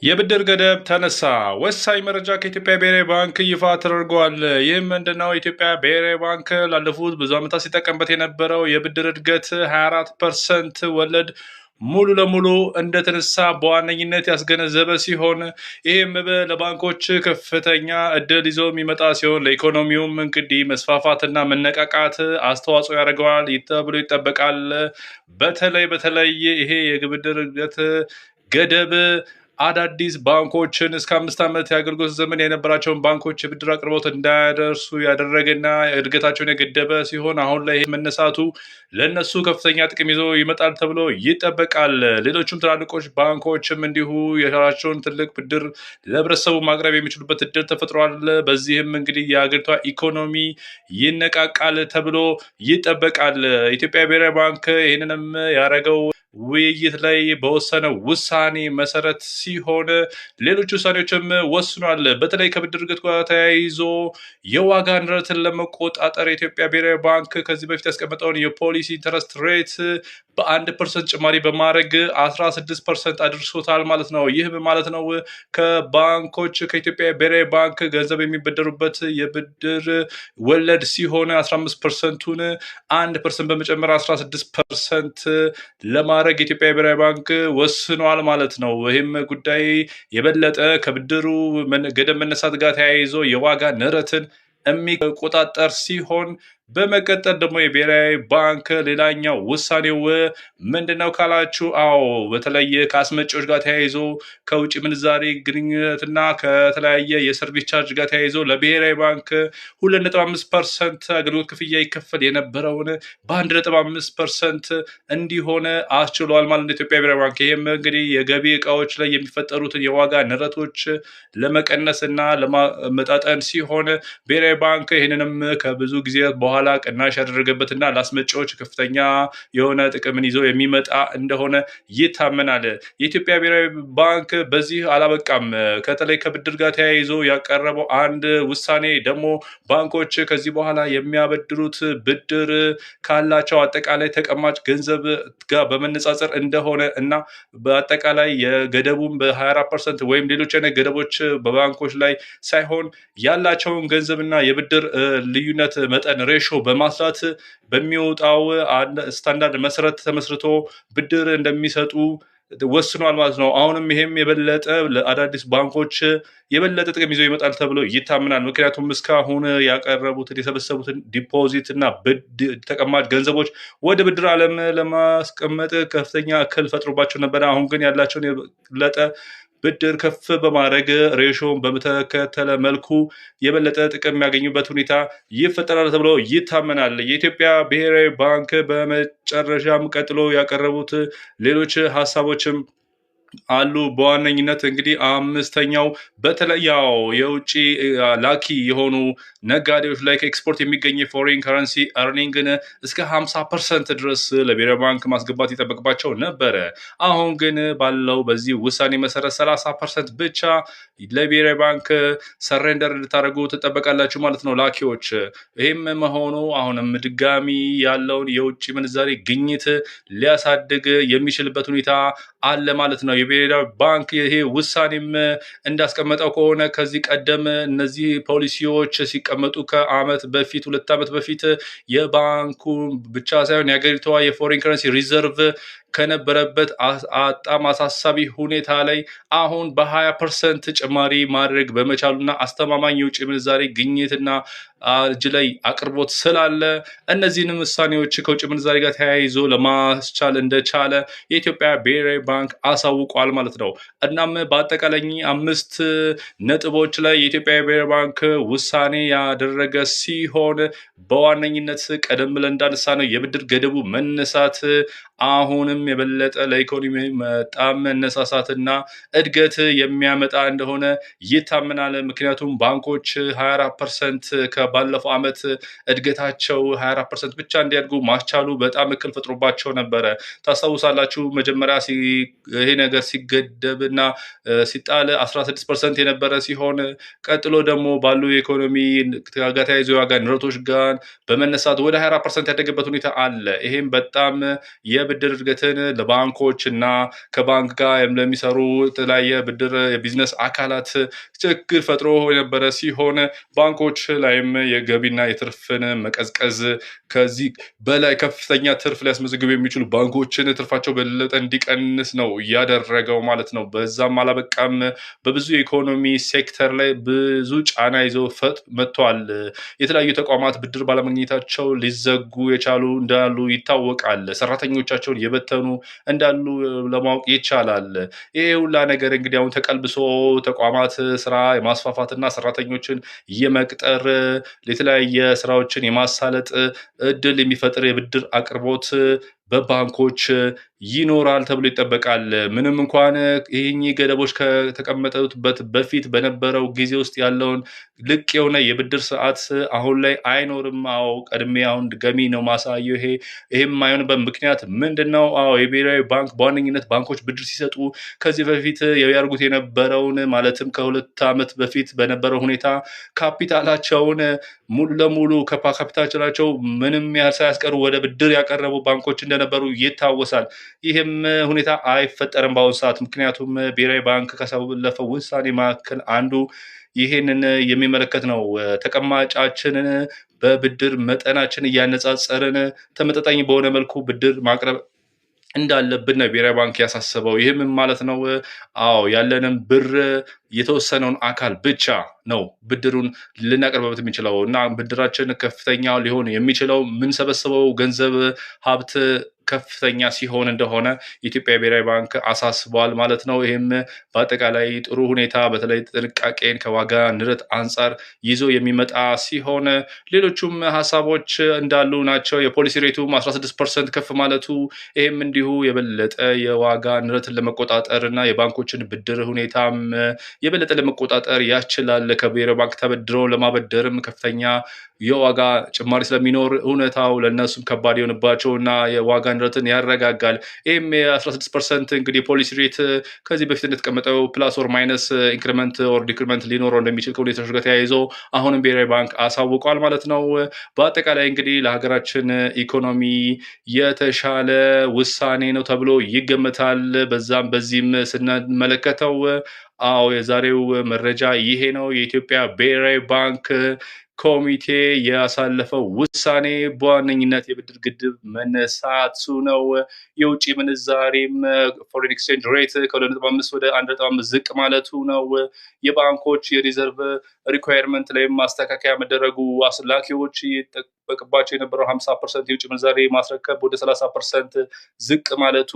የብድር ገደብ ተነሳ። ወሳኝ መረጃ ከኢትዮጵያ ብሔራዊ ባንክ ይፋ ተደርጓል። ይህም ምንድነው? ኢትዮጵያ ብሔራዊ ባንክ ላለፉት ብዙ ዓመታት ሲጠቀምበት የነበረው የብድር እድገት 24% ወለድ ሙሉ ለሙሉ እንደተነሳ በዋነኝነት ያስገነዘበ ሲሆን ይህም ለባንኮች ከፍተኛ እድል ይዞ የሚመጣ ሲሆን ለኢኮኖሚውም እንግዲህ መስፋፋትና መነቃቃት አስተዋጽኦ ያደርገዋል ተብሎ ይጠበቃል። በተለይ ይሄ የብድር እድገት ገደብ አዳዲስ ባንኮችን እስከ 5 ዓመት የአገልግሎት ዘመን የነበራቸውን ባንኮች የብድር አቅርቦት እንዳያደርሱ ያደረገና እድገታቸውን የገደበ ሲሆን አሁን ላይ መነሳቱ ለነሱ ከፍተኛ ጥቅም ይዞ ይመጣል ተብሎ ይጠበቃል። ሌሎችም ትላልቆች ባንኮችም እንዲሁ የራሳቸውን ትልቅ ብድር ለህብረተሰቡ ማቅረብ የሚችሉበት እድል ተፈጥሯል። በዚህም እንግዲህ የሀገሪቷ ኢኮኖሚ ይነቃቃል ተብሎ ይጠበቃል። ኢትዮጵያ ብሔራዊ ባንክ ይህንንም ያደረገው ውይይት ላይ በወሰነው ውሳኔ መሰረት ሲሆን ሌሎች ውሳኔዎችም ወስኗል። በተለይ ከብድር እድገት ጋር ተያይዞ የዋጋ ንረትን ለመቆጣጠር የኢትዮጵያ ብሔራዊ ባንክ ከዚህ በፊት ያስቀመጠውን የፖሊሲ ኢንተረስት ሬት በ1% ጭማሪ በማድረግ 16% አድርሶታል ማለት ነው። ይህ ማለት ነው ከባንኮች ከኢትዮጵያ ብሔራዊ ባንክ ገንዘብ የሚበደሩበት የብድር ወለድ ሲሆን 15%ቱን 1% በመጨመር 16% ለማድረግ የኢትዮጵያ ብሔራዊ ባንክ ወስኗል ማለት ነው። ይህም ጉዳይ የበለጠ ከብድሩ ገደብ መነሳት ጋር ተያይዞ የዋጋ ንረትን የሚቆጣጠር ሲሆን በመቀጠል ደግሞ የብሔራዊ ባንክ ሌላኛው ውሳኔው ምንድነው ካላችሁ፣ በተለየ ከአስመጪዎች ጋር ተያይዞ ከውጭ ምንዛሬ ግንኙነትና ከተለያየ የሰርቪስ ቻርጅ ጋር ተያይዞ ለብሔራዊ ባንክ 2.5% አገልግሎት ክፍያ ይከፈል የነበረውን በ1.5% እንዲሆን አስችሏል ማለት ነው ኢትዮጵያ ብሔራዊ ባንክ። ይህም እንግዲህ የገቢ እቃዎች ላይ የሚፈጠሩትን የዋጋ ንረቶች ለመቀነስ እና ለማመጣጠን ሲሆን ብሔራዊ ባንክ ይህንንም ከብዙ ጊዜ በኋላ ቅናሽ ያደረገበትና ለአስመጪዎች ከፍተኛ የሆነ ጥቅምን ይዞ የሚመጣ እንደሆነ ይታመናል። የኢትዮጵያ ብሔራዊ ባንክ በዚህ አላበቃም። ከተለይ ከብድር ጋር ተያይዞ ያቀረበው አንድ ውሳኔ ደግሞ ባንኮች ከዚህ በኋላ የሚያበድሩት ብድር ካላቸው አጠቃላይ ተቀማጭ ገንዘብ ጋር በመነጻጸር እንደሆነ እና በአጠቃላይ የገደቡም በ24% ወይም ሌሎች አይነት ገደቦች በባንኮች ላይ ሳይሆን ያላቸውን ገንዘብና የብድር ልዩነት መጠን ሬሾ በማስላት በሚወጣው ስታንዳርድ መሰረት ተመስርቶ ብድር እንደሚሰጡ ወስኗል ማለት ነው። አሁንም ይሄም የበለጠ ለአዳዲስ ባንኮች የበለጠ ጥቅም ይዞ ይመጣል ተብሎ ይታመናል። ምክንያቱም እስካሁን ያቀረቡትን የሰበሰቡትን ዲፖዚት እና ተቀማጭ ገንዘቦች ወደ ብድር ዓለም ለማስቀመጥ ከፍተኛ እክል ፈጥሮባቸው ነበር። አሁን ግን ያላቸውን የበለጠ ብድር ከፍ በማድረግ ሬሾን በተከተለ መልኩ የበለጠ ጥቅም የሚያገኙበት ሁኔታ ይፈጠራል ተብሎ ይታመናል። የኢትዮጵያ ብሔራዊ ባንክ በመጨረሻም ቀጥሎ ያቀረቡት ሌሎች ሀሳቦችም አሉ። በዋነኝነት እንግዲህ አምስተኛው በተለይ የውጭ ላኪ የሆኑ ነጋዴዎች ላይ ከኤክስፖርት የሚገኝ ፎሬን ከረንሲ አርኒንግን እስከ 50% ድረስ ለብሔራዊ ባንክ ማስገባት ይጠበቅባቸው ነበረ። አሁን ግን ባለው በዚህ ውሳኔ መሰረት 30% ብቻ ለብሔራዊ ባንክ ሰሬንደር እንድታደርጉ ትጠበቃላችሁ ማለት ነው ላኪዎች። ይህም መሆኑ አሁንም ድጋሚ ያለውን የውጭ ምንዛሬ ግኝት ሊያሳድግ የሚችልበት ሁኔታ አለ ማለት ነው። የብሔራዊ ባንክ ይሄ ውሳኔም እንዳስቀመጠው ከሆነ ከዚህ ቀደም እነዚህ ፖሊሲዎች ሲቀመጡ ከአመት በፊት 2 ዓመት በፊት የባንኩ ብቻ ሳይሆን የሀገሪቷ የፎሬን ከረንሲ ሪዘርቭ ከነበረበት በጣም አሳሳቢ ሁኔታ ላይ አሁን በ20% ጭማሪ ማድረግ በመቻሉና አስተማማኝ የውጭ ምንዛሬ ግኝትና እጅ ላይ አቅርቦት ስላለ እነዚህንም ውሳኔዎች ከውጭ ምንዛሬ ጋር ተያይዞ ለማስቻል እንደቻለ የኢትዮጵያ ብሔራዊ ባንክ አሳውቋል ማለት ነው። እናም በአጠቃላይ 5 ነጥቦች ላይ የኢትዮጵያ ብሔራዊ ባንክ ውሳኔ ያደረገ ሲሆን በዋነኝነት ቀደም ብለን እንዳነሳ ነው የብድር ገደቡ መነሳት አሁንም የበለጠ ለኢኮኖሚ በጣም መነሳሳትና እድገት የሚያመጣ እንደሆነ ይታመናል። ምክንያቱም ባንኮች 24% ከባለፈው ዓመት እድገታቸው 24% ብቻ እንዲያድጉ ማስቻሉ በጣም እክል ፈጥሮባቸው ነበረ። ታስታውሳላችሁ መጀመሪያ ይሄ ነገር ሲገደብና ሲጣል 16% የነበረ ሲሆን ቀጥሎ ደግሞ ባሉ የኢኮኖሚ ጋር ተያይዞ የዋጋ ንረቶች ጋር በመነሳት ወደ 24% ያደገበት ሁኔታ አለ። ይሄም በጣም የብድር እድገትን ብድራትን ለባንኮችና ከባንክ ጋር ለሚሰሩ የተለያየ ብድር የቢዝነስ አካላት ችግር ፈጥሮ የነበረ ሲሆን ባንኮች ላይም የገቢና የትርፍን መቀዝቀዝ ከዚህ በላይ ከፍተኛ ትርፍ ሊያስመዘግቡ የሚችሉ ባንኮችን ትርፋቸው በለጠ እንዲቀንስ ነው ያደረገው ማለት ነው። በዛም አላበቃም። በብዙ የኢኮኖሚ ሴክተር ላይ ብዙ ጫና ይዘው መጥቷል። የተለያዩ ተቋማት ብድር ባለማግኘታቸው ሊዘጉ የቻሉ እንዳሉ ይታወቃል። ሰራተኞቻቸውን የበተኑ እንዳሉ ለማወቅ ይቻላል። ይሄ ሁላ ነገር እንግዲህ አሁን ተቀልብሶ ተቋማት ስራ የማስፋፋትና ሰራተኞችን የመቅጠር የተለያየ ስራዎችን የማሳለጥ እድል የሚፈጥር የብድር አቅርቦት በባንኮች ይኖራል ተብሎ ይጠበቃል። ምንም እንኳን ይህኚህ ገደቦች ከተቀመጡበት በፊት በነበረው ጊዜ ውስጥ ያለውን ልቅ የሆነ የብድር ሰዓት አሁን ላይ አይኖርም። አዎ ቀድሜ አሁን ድጋሚ ነው ማሳየው። ይሄም የማይሆንበት ምክንያት ምንድን ነው? አዎ የብሔራዊ ባንክ በዋነኝነት ባንኮች ብድር ሲሰጡ ከዚህ በፊት ያደርጉት የነበረውን ማለትም ከ2 ዓመት በፊት በነበረው ሁኔታ ካፒታላቸውን ሙሉ ለሙሉ ካፒታላቸው ምንም ያህል ሳያስቀሩ ወደ ብድር ያቀረቡ ባንኮች እንደነበሩ ይታወሳል። ይህም ሁኔታ አይፈጠርም በአሁኑ ሰዓት። ምክንያቱም ብሔራዊ ባንክ ካሳለፈው ውሳኔ መካከል አንዱ ይሄንን የሚመለከት ነው። ተቀማጫችንን በብድር መጠናችን እያነጻጸርን ተመጣጣኝ በሆነ መልኩ ብድር ማቅረብ እንዳለብን ነው ብሔራዊ ባንክ ያሳሰበው። ይህም ማለት ነው አዎ ያለንን ብር የተወሰነውን አካል ብቻ ነው ብድሩን ልናቀርብበት የሚችለው እና ብድራችን ከፍተኛ ሊሆን የሚችለው የምንሰበስበው ገንዘብ ሀብት ከፍተኛ ሲሆን እንደሆነ የኢትዮጵያ ብሔራዊ ባንክ አሳስቧል ማለት ነው። ይህም በአጠቃላይ ጥሩ ሁኔታ በተለይ ጥንቃቄን ከዋጋ ንረት አንጻር ይዞ የሚመጣ ሲሆን ሌሎቹም ሀሳቦች እንዳሉ ናቸው። የፖሊሲ ሬቱም 16% ከፍ ማለቱ ይህም እንዲሁ የበለጠ የዋጋ ንረትን ለመቆጣጠር እና የባንኮችን ብድር ሁኔታም የበለጠ ለመቆጣጠር ያስችላል። ከብሔራዊ ባንክ ተበድረው ለማበደርም ከፍተኛ የዋጋ ጭማሪ ስለሚኖር እውነታው ለእነሱም ከባድ የሆንባቸው እና የዋጋ ንረትን ያረጋጋል። ይህም የ16% እንግዲህ ፖሊሲ ሬት ከዚህ በፊት እንደተቀመጠው ፕላስ ኦር ማይነስ ኢንክሪመንት ኦር ዲክሪመንት ሊኖረው እንደሚችል ከሁኔታዎች ጋር ተያይዞ አሁንም ብሔራዊ ባንክ አሳውቋል ማለት ነው። በአጠቃላይ እንግዲህ ለሀገራችን ኢኮኖሚ የተሻለ ውሳኔ ነው ተብሎ ይገመታል። በዛም በዚህም ስንመለከተው አዎ የዛሬው መረጃ ይሄ ነው። የኢትዮጵያ ብሔራዊ ባንክ ኮሚቴ ያሳለፈው ውሳኔ በዋነኝነት የብድር ግድብ መነሳቱ ነው። የውጭ ምንዛሬም ፎሬን ኤክስቼንጅ ሬት ከ2.5 ወደ 1.5 ዝቅ ማለቱ ነው። የባንኮች የሪዘርቭ ሪኳየርመንት ላይ ማስተካከያ መደረጉ፣ አስላኪዎች ይጠበቅባቸው የነበረው 50% የውጭ ምንዛሬ ማስረከብ ወደ 30% ዝቅ ማለቱ፣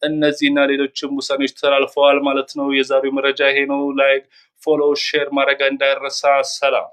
እነዚህና ሌሎችም ውሳኔዎች ተላልፈዋል ማለት ነው። የዛሬው መረጃ ይሄ ነው። ላይክ ፎሎ ሼር ማድረግ እንዳይረሳ። ሰላም።